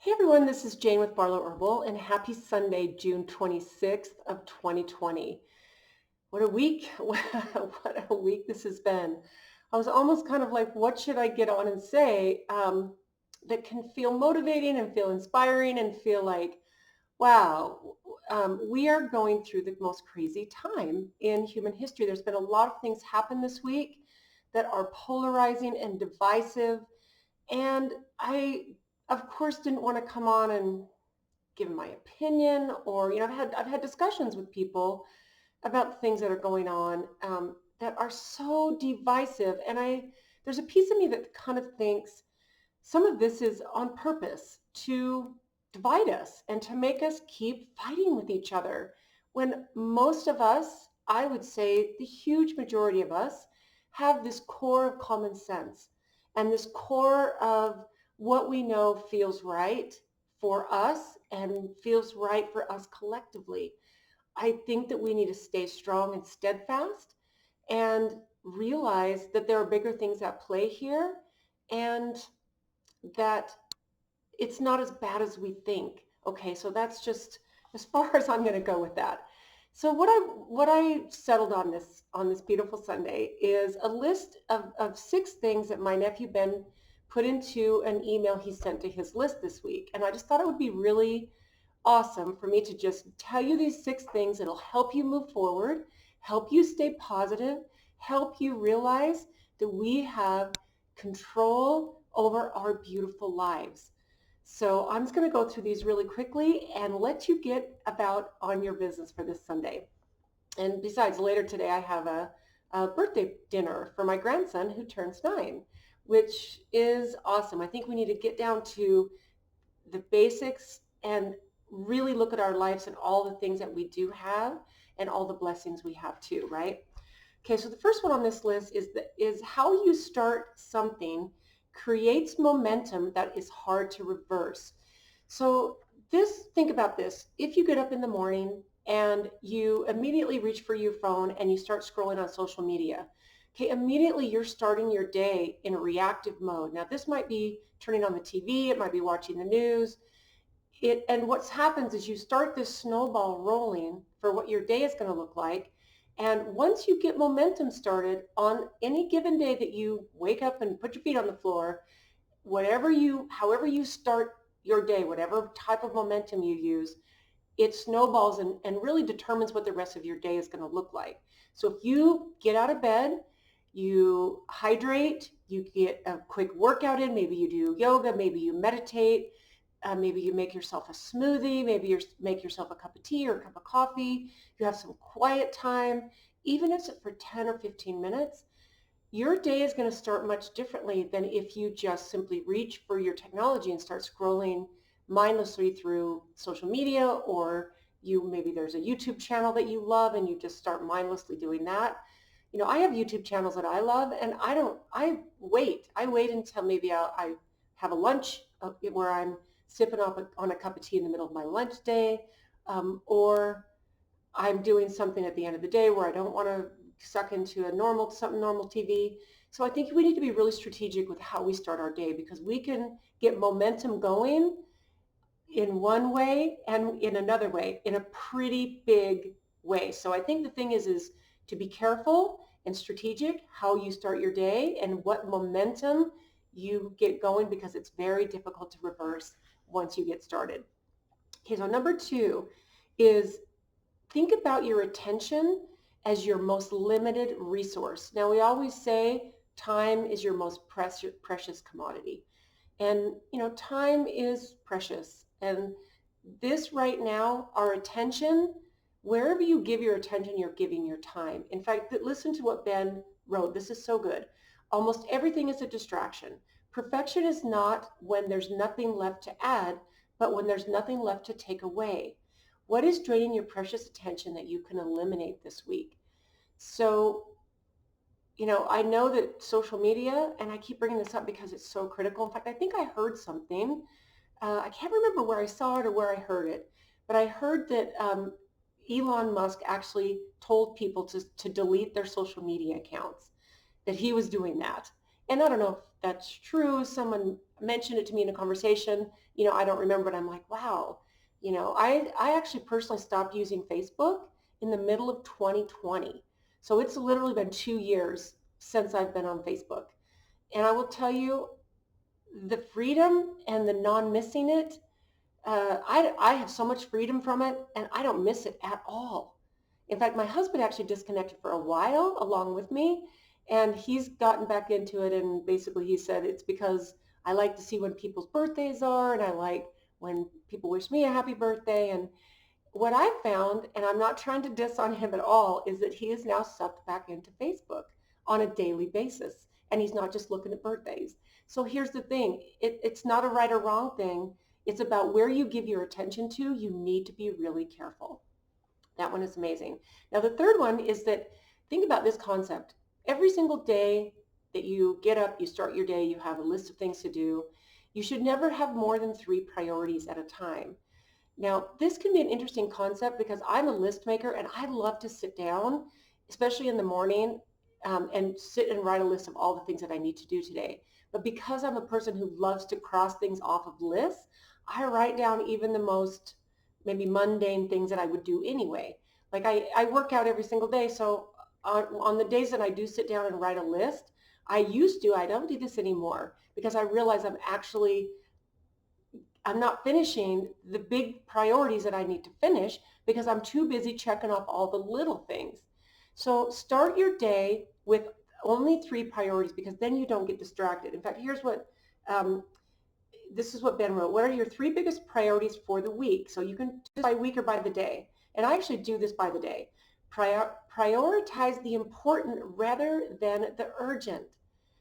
Hey everyone, this is Jane with Barlow Herbal, and happy Sunday, June 26th of 2020. What a week. What a week this has been. I was almost kind of like, what should I get on and say that can feel motivating and feel inspiring and feel like, wow, we are going through the most crazy time in human history. There's been a lot of things happen this week that are polarizing and divisive. And I, of course, didn't want to come on and give my opinion, or I've had discussions with people about things that are going on that are so divisive, and I there's a piece of me that kind of thinks some of this is on purpose to divide us and to make us keep fighting with each other, when most of us, I would say the huge majority of us, have this core of common sense and this core of what we know feels right for us and feels right for us collectively. I think that we need to stay strong and steadfast and realize that there are bigger things at play here, and that it's not as bad as we think. Okay, so that's just as far as I'm going to go with that. So what I settled on this beautiful Sunday is a list of 6 things that my nephew Ben put into an email he sent to his list this week. And I just thought it would be really awesome for me to just tell you these 6 things that'll help you move forward, help you stay positive, help you realize that we have control over our beautiful lives. So I'm just going to go through these really quickly and let you get about on your business for this Sunday. And besides, later today I have a birthday dinner for my grandson who turns 9, which is awesome. I think we need to get down to the basics and really look at our lives and all the things that we do have and all the blessings we have too, right? Okay, so the first one on this list is how you start something creates momentum that is hard to reverse. So think about this. If you get up in the morning and you immediately reach for your phone and you start scrolling on social media, okay, immediately you're starting your day in a reactive mode. Now this might be turning on the TV, it might be watching the news. And what happens is you start this snowball rolling for what your day is going to look like. And once you get momentum started on any given day that you wake up and put your feet on the floor, however you start your day, whatever type of momentum you use, it snowballs and really determines what the rest of your day is going to look like. So if you get out of bed, you hydrate, you get a quick workout in, maybe you do yoga, maybe you meditate, maybe you make yourself a smoothie, maybe you make yourself a cup of tea or a cup of coffee, you have some quiet time, even if it's for 10 or 15 minutes, your day is going to start much differently than if you just simply reach for your technology and start scrolling mindlessly through social media, or maybe there's a YouTube channel that you love and you just start mindlessly doing that. I have YouTube channels that I love, and I wait until maybe I have a lunch where I'm sipping on a cup of tea in the middle of my lunch day, or I'm doing something at the end of the day where I don't want to suck into something normal TV. So I think we need to be really strategic with how we start our day, because we can get momentum going in one way and in another way, in a pretty big way. So I think the thing is to be careful and strategic how you start your day and what momentum you get going, because it's very difficult to reverse once you get started. Okay, so number 2 is think about your attention as your most limited resource. Now, we always say time is your most precious commodity. And, time is precious. And this right now, our attention, wherever you give your attention, you're giving your time. In fact, listen to what Ben wrote. This is so good. Almost everything is a distraction. Perfection is not when there's nothing left to add, but when there's nothing left to take away. What is draining your precious attention that you can eliminate this week? So, I know that social media, and I keep bringing this up because it's so critical. In fact, I think I heard something. I can't remember where I saw it or where I heard it, but I heard that Elon Musk actually told people to delete their social media accounts, that he was doing that. And I don't know that's true. Someone mentioned it to me in a conversation. I don't remember, but I'm like, wow. I actually personally stopped using Facebook in the middle of 2020. So it's literally been 2 years since I've been on Facebook. And I will tell you, the freedom and the non-missing it, I have so much freedom from it, and I don't miss it at all. In fact, my husband actually disconnected for a while along with me, and he's gotten back into it. And basically, he said it's because I like to see when people's birthdays are, and I like when people wish me a happy birthday. And what I found, and I'm not trying to diss on him at all, is that he is now sucked back into Facebook on a daily basis. And he's not just looking at birthdays. So here's the thing. It's not a right or wrong thing. It's about where you give your attention to. You need to be really careful. That one is amazing. Now, the third one is that, think about this concept. Every single day that you get up, you start your day, you have a list of things to do. You should never have more than 3 priorities at a time. Now, this can be an interesting concept because I'm a list maker and I love to sit down, especially in the morning, and sit and write a list of all the things that I need to do today. But because I'm a person who loves to cross things off of lists, I write down even the most maybe mundane things that I would do anyway. Like I work out every single day, so on the days that I do sit down and write a list, I don't do this anymore because I realize I'm not finishing the big priorities that I need to finish because I'm too busy checking off all the little things. So start your day with only 3 priorities because then you don't get distracted. In fact, this is what Ben wrote. What are your 3 biggest priorities for the week? So you can do this by week or by the day. And I actually do this by the day. Prioritize the important rather than the urgent.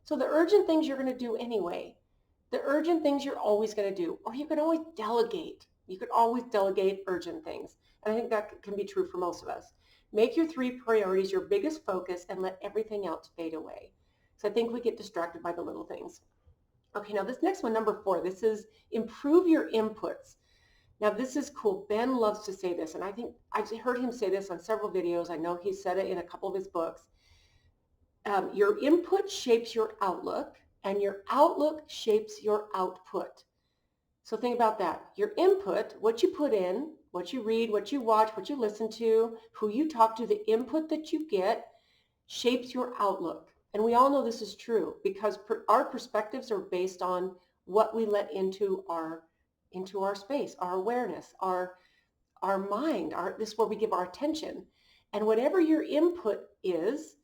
So the urgent things you're going to do anyway. The urgent things you're always going to do, or you can always delegate. You could always delegate urgent things. And I think that can be true for most of us. Make your 3 priorities your biggest focus and let everything else fade away. So I think we get distracted by the little things. Okay, now this next one, number 4, this is improve your inputs. Now this is cool. Ben loves to say this, and I think I've heard him say this on several videos. I know he said it in a couple of his books. Your input shapes your outlook, and your outlook shapes your output. So think about that. Your input, what you put in, what you read, what you watch, what you listen to, who you talk to, the input that you get shapes your outlook. And we all know this is true because our perspectives are based on what we let into our space, our awareness, our mind, this is where we give our attention. And whatever your input is,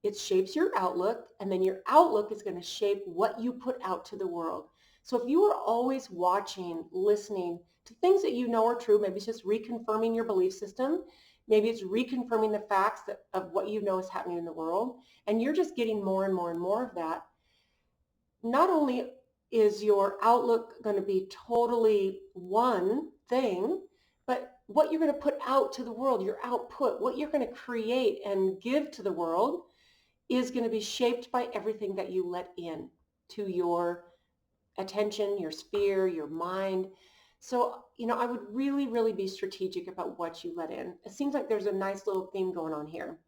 it shapes your outlook, and then your outlook is going to shape what you put out to the world. So if you are always watching, listening to things that you know are true, maybe it's just reconfirming your belief system, maybe it's reconfirming the facts of what you know is happening in the world, and you're just getting more and more and more of that, not only is your outlook going to be totally one thing, but what you're going to put out to the world, your output, what you're going to create and give to the world is going to be shaped by everything that you let in to your attention, your sphere, your mind. So, I would really, really be strategic about what you let in. It seems like there's a nice little theme going on here.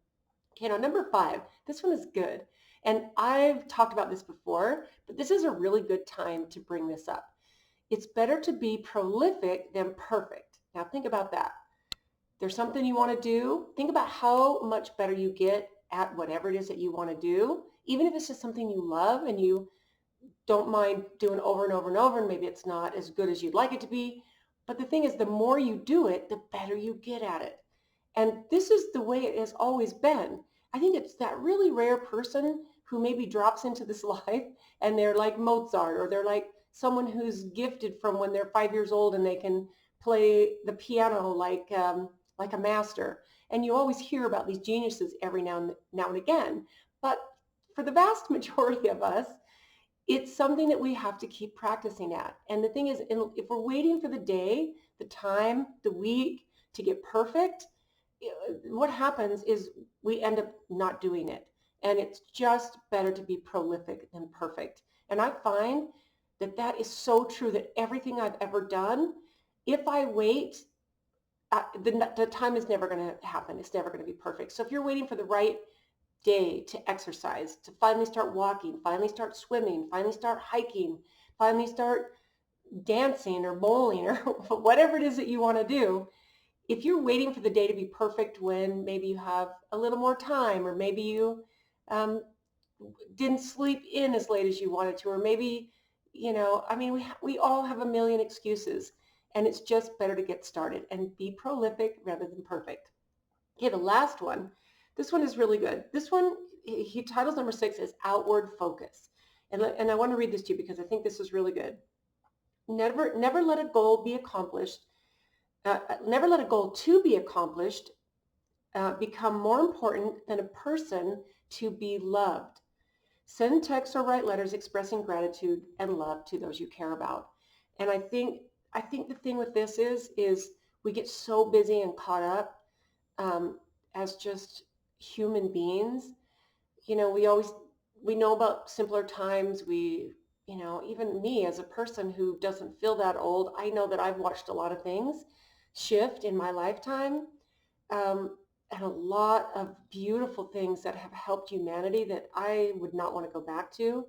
Okay, now number 5, this one is good. And I've talked about this before, but this is a really good time to bring this up. It's better to be prolific than perfect. Now think about that. There's something you want to do. Think about how much better you get at whatever it is that you want to do, even if it's just something you love and you don't mind doing over and over and over, and maybe it's not as good as you'd like it to be. But the thing is, the more you do it, the better you get at it. And this is the way it has always been. I think it's that really rare person who maybe drops into this life and they're like Mozart, or they're like someone who's gifted from when they're 5 years old and they can play the piano like a master. And you always hear about these geniuses every now and again. But for the vast majority of us, it's something that we have to keep practicing at. And the thing is, if we're waiting for the day, the time, the week to get perfect, what happens is we end up not doing it. And it's just better to be prolific than perfect. And I find that is so true, that everything I've ever done, if I wait, the time is never going to happen. It's never going to be perfect. So if you're waiting for the right day to exercise, to finally start walking, finally start swimming, finally start hiking, finally start dancing or bowling or whatever it is that you want to do, if you're waiting for the day to be perfect when maybe you have a little more time, or maybe you um, didn't sleep in as late as you wanted to, or maybe, I mean, we all have a million excuses, and it's just better to get started and be prolific rather than perfect. Okay, the last one. This one is really good. This one, he titles number 6 is Outward Focus. And I want to read this to you because I think this is really good. Never let a goal be accomplished. Never let a goal to be accomplished become more important than a person to be loved. Send texts or write letters expressing gratitude and love to those you care about. And I think the thing with this is we get so busy and caught up as just human beings. We know about simpler times. Even me as a person who doesn't feel that old, I know that I've watched a lot of things shift in my lifetime. Um, and a lot of beautiful things that have helped humanity that I would not want to go back to.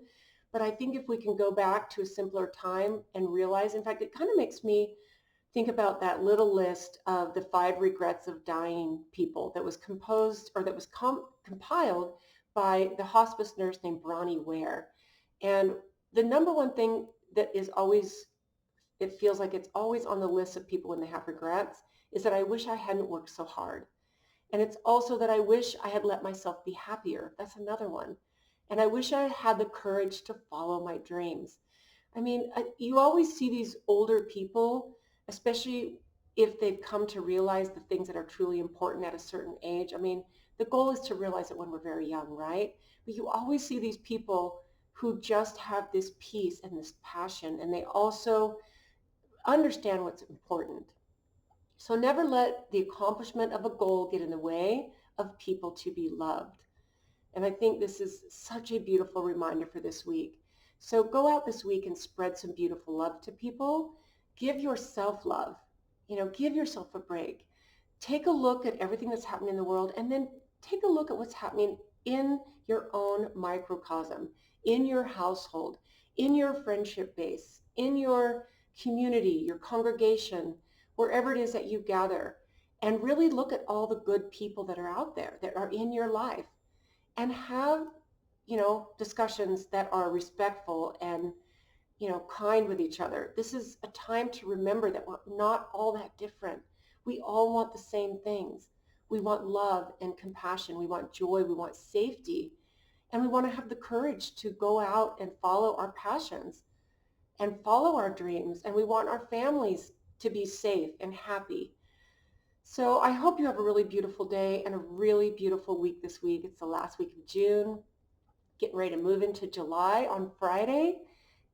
But I think if we can go back to a simpler time and realize, in fact, it kind of makes me think about that little list of the 5 regrets of dying people that was composed, or that was compiled by the hospice nurse named Bronnie Ware. And the number one thing that is always, it feels like it's always on the list of people when they have regrets, is that I wish I hadn't worked so hard. And it's also that I wish I had let myself be happier. That's another one. And I wish I had the courage to follow my dreams. I mean, you always see these older people, especially if they've come to realize the things that are truly important at a certain age. I mean, the goal is to realize it when we're very young, right? But you always see these people who just have this peace and this passion, and they also understand what's important. So never let the accomplishment of a goal get in the way of people to be loved. And I think this is such a beautiful reminder for this week. So go out this week and spread some beautiful love to people. Give yourself love. Give yourself a break. Take a look at everything that's happening in the world, and then take a look at what's happening in your own microcosm, in your household, in your friendship base, in your community, your congregation, wherever it is that you gather, and really look at all the good people that are out there, that are in your life, and have, discussions that are respectful and, kind with each other. This is a time to remember that we're not all that different. We all want the same things. We want love and compassion. We want joy. We want safety. And we want to have the courage to go out and follow our passions and follow our dreams. And we want our families to be safe and happy. So I hope you have a really beautiful day and a really beautiful week this week. It's the last week of June, getting ready to move into July on Friday.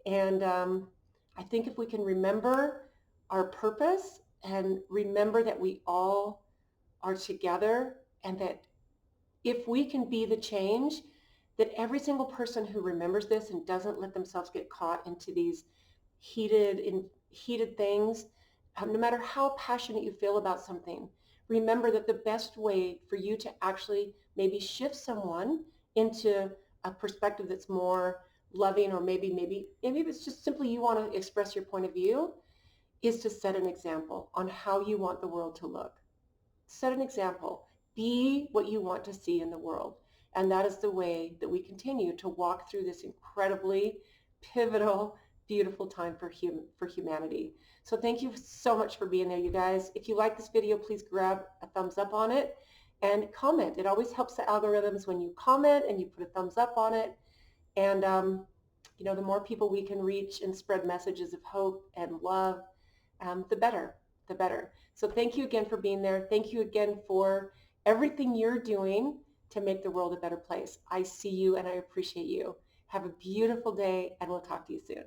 And I think if we can remember our purpose and remember that we all are together, and that if we can be the change, that every single person who remembers this and doesn't let themselves get caught into these heated things, no matter how passionate you feel about something, remember that the best way for you to actually maybe shift someone into a perspective that's more loving, or maybe it's just simply you want to express your point of view, is to set an example on how you want the world to look. Set an example. Be what you want to see in the world. And that is the way that we continue to walk through this incredibly pivotal, beautiful time for humanity. So thank you so much for being there, you guys. If you like this video, please grab a thumbs up on it and comment. It always helps the algorithms when you comment and you put a thumbs up on it. And, the more people we can reach and spread messages of hope and love, the better, the better. So thank you again for being there. Thank you again for everything you're doing to make the world a better place. I see you and I appreciate you. Have a beautiful day, and we'll talk to you soon.